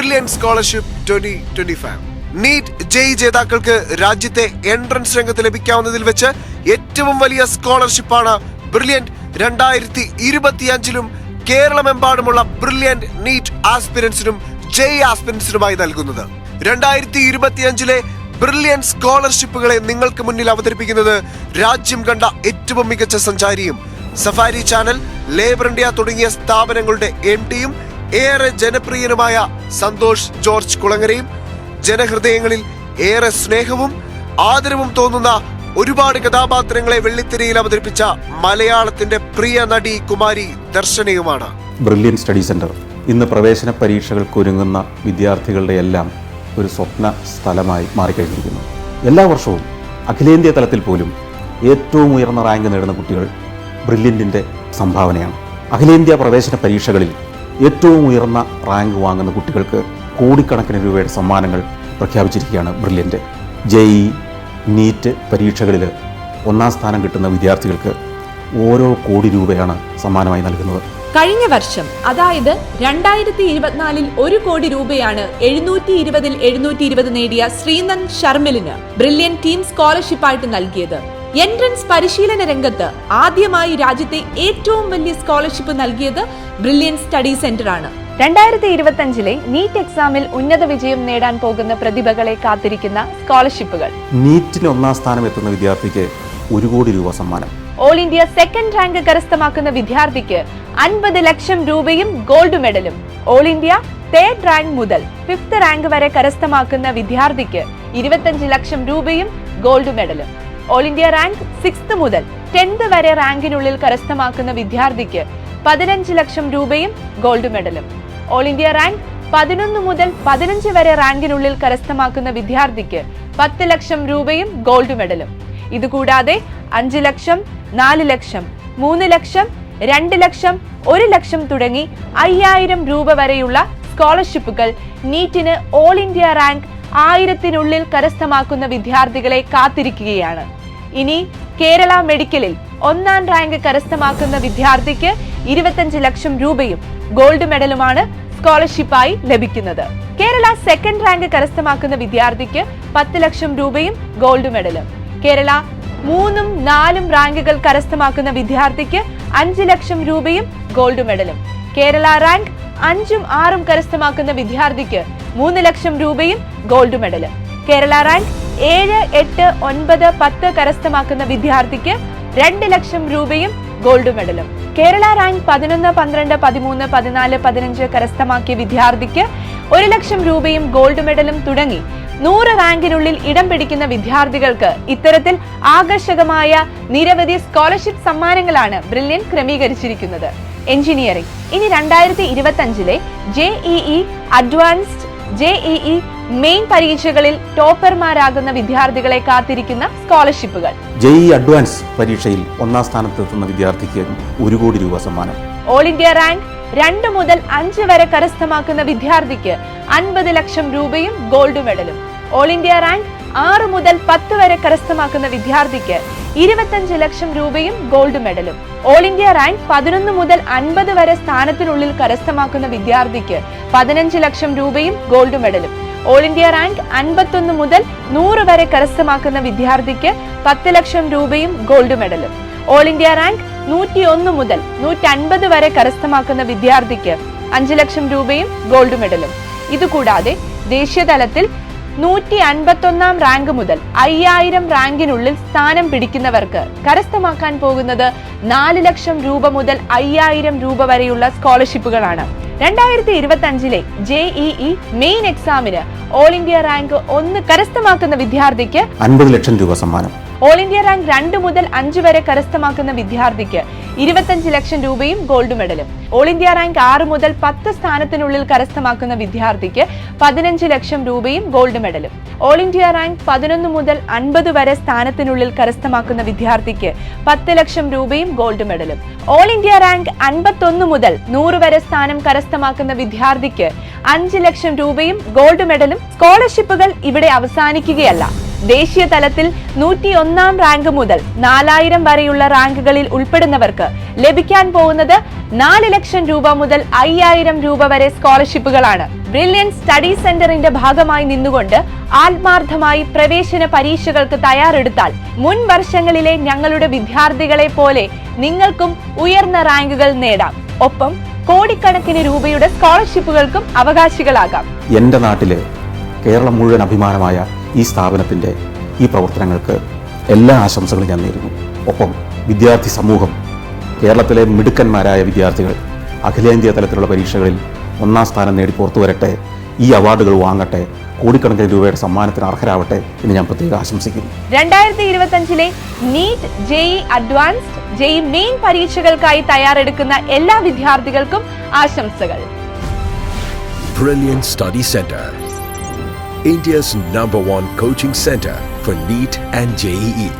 Brilliant scholarship 2025. NEET JEE ജേതാക്കൾക്ക് രാജ്യത്തെ entrance രംഗത്ത് ലഭിക്കാവുന്നതിൽ വെച്ച് ഏറ്റവും വലിയ സ്കോളർഷിപ്പാണ് ബ്രില്യൻറ്റ് 2025 കേരളമെമ്പാടുമുള്ള ബ്രില്യൻറ്റ് നീറ്റ് ആസ്പിരൻസിനും ജെഇ ആസ്പിരൻസിനുമായി നൽകുന്നത്. 2025 ബ്രില്യൻറ്റ് സ്കോളർഷിപ്പുകളെ നിങ്ങൾക്ക് മുന്നിൽ അവതരിപ്പിക്കുന്നത് രാജ്യം കണ്ട ഏറ്റവും മികച്ച സഞ്ചാരിയും സഫാരി ചാനൽ, ലേബർ ഇന്ത്യ തുടങ്ങിയ സ്ഥാപനങ്ങളുടെ MDയും ഏറെ ജനപ്രിയനുമായ സന്തോഷ് ജോർജ് കുളങ്ങരയും ജനഹൃദയങ്ങളിൽ ഏറെ സ്നേഹവും ആദരവും തോന്നുന്ന ഒരുപാട് കഥാപാത്രങ്ങളെ വെള്ളിത്തിരയിൽ അവതരിപ്പിച്ച മലയാളത്തിന്റെ പ്രിയ നടി കുമാരി ദർശനയുമാണ്. ബ്രില്യൻറ്റ് സ്റ്റഡി സെന്റർ ഇന്ന് പ്രവേശന പരീക്ഷകൾക്ക് ഒരുങ്ങുന്ന വിദ്യാർത്ഥികളുടെ എല്ലാം ഒരു സ്വപ്ന സ്ഥലമായി മാറിക്കഴിഞ്ഞിരിക്കുന്നു. എല്ലാ വർഷവും അഖിലേന്ത്യാ തലത്തിൽ പോലും ഏറ്റവും ഉയർന്ന റാങ്ക് നേടുന്ന കുട്ടികൾ ബ്രില്യൻറ്റിൻ്റെ സംഭാവനയാണ്. അഖിലേന്ത്യാ പ്രവേശന പരീക്ഷകളിൽ ഏറ്റവും ഉയർന്ന റാങ്ക് വാങ്ങുന്ന കുട്ടികൾക്ക് കോടിക്കണക്കിന് രൂപയുടെ സമ്മാനങ്ങൾ പ്രഖ്യാപിച്ചിരിക്കുകയാണ് ബ്രില്യൻറ്റ്. ജെഇ, നീറ്റ് പരീക്ഷകളിൽ ഒന്നാം സ്ഥാനം കിട്ടുന്ന വിദ്യാർത്ഥികൾക്ക് ഓരോ കോടി രൂപയാണ് സമ്മാനമായി നൽകുന്നത്. കഴിഞ്ഞ വർഷം, അതായത് 2024 1 കോടി രൂപയാണ് 720 നേടിയ ശ്രീനന്ദ് ശർമിലിന് ബ്രില്യൻറ്റ് ടീം സ്കോളർഷിപ്പായിട്ട് നൽകിയത്. എൻട്രൻസ് പരിശീലന രംഗത്ത് ആദ്യമായി രാജ്യത്തെ ഏറ്റവും വലിയ സ്കോളർഷിപ്പ് നൽകിയത് ബ്രില്യൻറ്റ് സ്റ്റഡി സെന്റർ ആണ്. 2025 നീറ്റ് എക്സാമിൽ ഉന്നത വിജയം നേടാൻ പോകുന്ന പ്രതിഭകളെ കാത്തിരിക്കുന്ന സ്കോളർഷിപ്പുകൾ. നീറ്റിന് ഒന്നാം സ്ഥാനം എത്തുന്ന വിദ്യാർത്ഥിക്ക് 1 കോടി രൂപ സമ്മാനം. ഓൾ ഇന്ത്യ സെക്കൻഡ് റാങ്ക് കരസ്ഥമാക്കുന്ന വിദ്യാർത്ഥിക്ക് 50 ലക്ഷം രൂപയും ഗോൾഡ് മെഡലും. ഓൾ ഇന്ത്യ തേർഡ് റാങ്ക് മുതൽ 5th റാങ്ക് വരെ കരസ്ഥമാക്കുന്ന വിദ്യാർത്ഥിക്ക് 25 ലക്ഷം രൂപയും ഗോൾഡ് മെഡലും. ഓൾ ഇന്ത്യ റാങ്ക് 6th മുതൽ 10th വരെ റാങ്കിനുള്ളിൽ കരസ്ഥമാക്കുന്ന വിദ്യാർത്ഥിക്ക് 15 ലക്ഷം രൂപയും ഗോൾഡ് മെഡലും. ഓൾ ഇന്ത്യ റാങ്ക് 11 മുതൽ 15 വരെ റാങ്കിനുള്ളിൽ കരസ്ഥമാക്കുന്ന വിദ്യാർത്ഥിക്ക് 10 ലക്ഷം രൂപയും ഗോൾഡ് മെഡലും. ഇതുകൂടാതെ 5 ലക്ഷം, 4 ലക്ഷം, 3 ലക്ഷം, 2 ലക്ഷം, 1 ലക്ഷം തുടങ്ങി 5000 രൂപ വരെയുള്ള സ്കോളർഷിപ്പുകൾ നീറ്റിന് ഓൾ ഇന്ത്യ റാങ്ക് 1000-നുള്ളിൽ കരസ്ഥമാക്കുന്ന വിദ്യാർത്ഥികളെ കാത്തിരിക്കുകയാണ്. ഇനി കേരള മെഡിക്കലിൽ 1ാം റാങ്ക് കരസ്ഥമാക്കുന്ന വിദ്യാർത്ഥിക്ക് 25 ലക്ഷം രൂപയും ഗോൾഡ് മെഡലുമാണ് സ്കോളർഷിപ്പായി ലഭിക്കുന്നത്. കേരള സെക്കൻഡ് റാങ്ക് കരസ്ഥമാക്കുന്ന വിദ്യാർത്ഥിക്ക് 10 ലക്ഷം രൂപയും ഗോൾഡ് മെഡലും. കേരള 3ഉം 4ഉം റാങ്കുകൾ കരസ്ഥമാക്കുന്ന വിദ്യാർത്ഥിക്ക് 5 ലക്ഷം രൂപയും ഗോൾഡ് മെഡലും. കേരള റാങ്ക് 5ഉം 6ഉം കരസ്ഥമാക്കുന്ന വിദ്യാർത്ഥിക്ക് 3 ലക്ഷം രൂപയും ഗോൾഡ് മെഡലും. കേരള റാങ്ക് 7, 8, 9, 10 കരസ്ഥമാക്കുന്ന വിദ്യാർത്ഥിക്ക് 2 ലക്ഷം രൂപയും ഗോൾഡ് മെഡലും. കേരള റാങ്ക് 11, 12, 13, 14, 15 കരസ്ഥമാക്കിയ വിദ്യാർത്ഥിക്ക് 1 ലക്ഷം രൂപയും ഗോൾഡ് മെഡലും തുടങ്ങി 100 റാങ്കിനുള്ളിൽ ഇടം പിടിക്കുന്ന വിദ്യാർത്ഥികൾക്ക് ഇത്തരത്തിൽ ആകർഷകമായ നിരവധി സ്കോളർഷിപ്പ് സമ്മാനങ്ങളാണ് ബ്രില്യൻറ്റ് ക്രമീകരിച്ചിരിക്കുന്നത്. എഞ്ചിനീയറിംഗ്. ഇനി 2025 ജെഇഇ അഡ്വാൻസ്ഡ്, ജെഇഇ മെയിൻ പരീക്ഷകളിൽ ടോപ്പർമാരാകുന്ന വിദ്യാർത്ഥികളെ കാത്തിരിക്കുന്ന സ്കോളർഷിപ്പുകൾ. ജെഇ അഡ്വാൻസ് പരീക്ഷയിൽ 1ാം സ്ഥാനത്തെത്തുന്ന വിദ്യാർത്ഥിക്ക് 1 കോടി രൂപ സമ്മാനം. ഓൾ ഇന്ത്യ റാങ്ക് 2 മുതൽ 5 വരെ കരസ്ഥമാക്കുന്ന വിദ്യാർത്ഥിക്ക് 50 ലക്ഷം രൂപയും ഗോൾഡ് മെഡലും. ഓൾ ഇന്ത്യ റാങ്ക് 6 മുതൽ 10 വരെ കരസ്ഥമാക്കുന്ന വിദ്യാർത്ഥിക്ക് 25 ലക്ഷം രൂപയും ഗോൾഡ് മെഡലും. ഓൾ ഇന്ത്യ റാങ്ക് 11 മുതൽ 50 വരെ സ്ഥാനത്തിനുള്ളിൽ കരസ്ഥമാക്കുന്ന വിദ്യാർത്ഥിക്ക് 15 ലക്ഷം രൂപയും ഗോൾഡ് മെഡലും. ഓൾ ഇന്ത്യ റാങ്ക് 51 മുതൽ 100 വരെ കരസ്ഥമാക്കുന്ന വിദ്യാർത്ഥിക്ക് 10 ലക്ഷം രൂപയും ഗോൾഡ് മെഡലും. ഓൾ ഇന്ത്യ റാങ്ക് 101 മുതൽ 150 വരെ കരസ്ഥമാക്കുന്ന വിദ്യാർത്ഥിക്ക് 5 ലക്ഷം രൂപയും ഗോൾഡ് മെഡലും. ഇതുകൂടാതെ ദേശീയ തലത്തിൽ 151ാം റാങ്ക് മുതൽ 5000 റാങ്കിനുള്ളിൽ സ്ഥാനം പിടിക്കുന്നവർക്ക് കരസ്ഥമാക്കാൻ പോകുന്നത് 4 ലക്ഷം രൂപ മുതൽ 5000 രൂപ വരെയുള്ള സ്കോളർഷിപ്പുകളാണ്. 2025 ജെഇഇ മെയിൻ എക്സാമിന് ഓൾ ഇന്ത്യ റാങ്ക് 1 കരസ്ഥമാക്കുന്ന വിദ്യാർത്ഥിക്ക് 50 ലക്ഷം രൂപ സമ്മാനം. ഓൾ ഇന്ത്യ റാങ്ക് 2 മുതൽ 5 വരെ കരസ്ഥമാക്കുന്ന വിദ്യാർത്ഥിക്ക് 25 ലക്ഷം രൂപയും ഗോൾഡ് മെഡലും. ഓൾ ഇന്ത്യ റാങ്ക് 6 മുതൽ 10 സ്ഥാനത്തിനുള്ളിൽ കരസ്ഥമാക്കുന്ന വിദ്യാർത്ഥിക്ക് 15 ലക്ഷം രൂപയും ഗോൾഡ് മെഡലും. ഓൾ ഇന്ത്യ റാങ്ക് 11 മുതൽ 50 വരെ സ്ഥാനത്തിനുള്ളിൽ കരസ്ഥമാക്കുന്ന വിദ്യാർത്ഥിക്ക് 10 ലക്ഷം രൂപയും ഗോൾഡ് മെഡലും. ഓൾ ഇന്ത്യ റാങ്ക് 51 മുതൽ 100 വരെ സ്ഥാനം കരസ്ഥമാക്കുന്ന വിദ്യാർത്ഥിക്ക് 5 ലക്ഷം രൂപയും ഗോൾഡ് മെഡലും. സ്കോളർഷിപ്പുകൾ ഇവിടെ അവസാനിക്കുകയല്ല. ദേശീയ തലത്തിൽ 101ാം റാങ്ക് മുതൽ 4000 വരെയുള്ള റാങ്കുകളിൽ ഉൾപ്പെടുന്നവർക്ക് ലഭിക്കാൻ പോകുന്നത് 4 ലക്ഷം രൂപ മുതൽ 5000 രൂപ വരെ സ്കോളർഷിപ്പുകളാണ്. ബ്രില്യന്റ് സ്റ്റഡി സെന്ററിന്റെ ഭാഗമായി നിന്നുകൊണ്ട് ആത്മാർത്ഥമായി പ്രവേശന പരീക്ഷകൾക്ക് തയ്യാറെടുത്താൽ മുൻ വർഷങ്ങളിലെ ഞങ്ങളുടെ വിദ്യാർത്ഥികളെ പോലെ നിങ്ങൾക്കും ഉയർന്ന റാങ്കുകൾ നേടാം. ഒപ്പം കോടിക്കണക്കിന് രൂപയുടെ സ്കോളർഷിപ്പുകൾക്കും അവകാശികളാകാം. എൻ്റെ നാട്ടിലെ കേരളം മുഴുവൻ അഭിമാനമായ ഈ സ്ഥാപനത്തിൻ്റെ ഈ പ്രവർത്തനങ്ങൾക്ക് എല്ലാ ആശംസകളും ഞാൻ നേരുന്നു. ഒപ്പം വിദ്യാർത്ഥി സമൂഹം, കേരളത്തിലെ മിടുക്കന്മാരായ വിദ്യാർത്ഥികൾ അഖിലേന്ത്യാ തലത്തിലുള്ള പരീക്ഷകളിൽ 1ാം സ്ഥാനം നേടി പുറത്തു വരട്ടെ, ഈ അവാർഡുകൾ വാങ്ങട്ടെ, കോടിക്കണക്കിന് രൂപയുടെ സമ്മാനത്തിന് അർഹരാവട്ടെ എന്ന് ഞാൻ പ്രത്യേകം ആശംസിക്കുന്നു. 2025 NEET, JEE advanced, JEE main പരീക്ഷകൾക്കായി തയ്യാറെടുക്കുന്ന എല്ലാ വിദ്യാർത്ഥികൾക്കും ആശംസകൾ. Brilliant Study Center, India's #1 coaching center for NEET and JEE.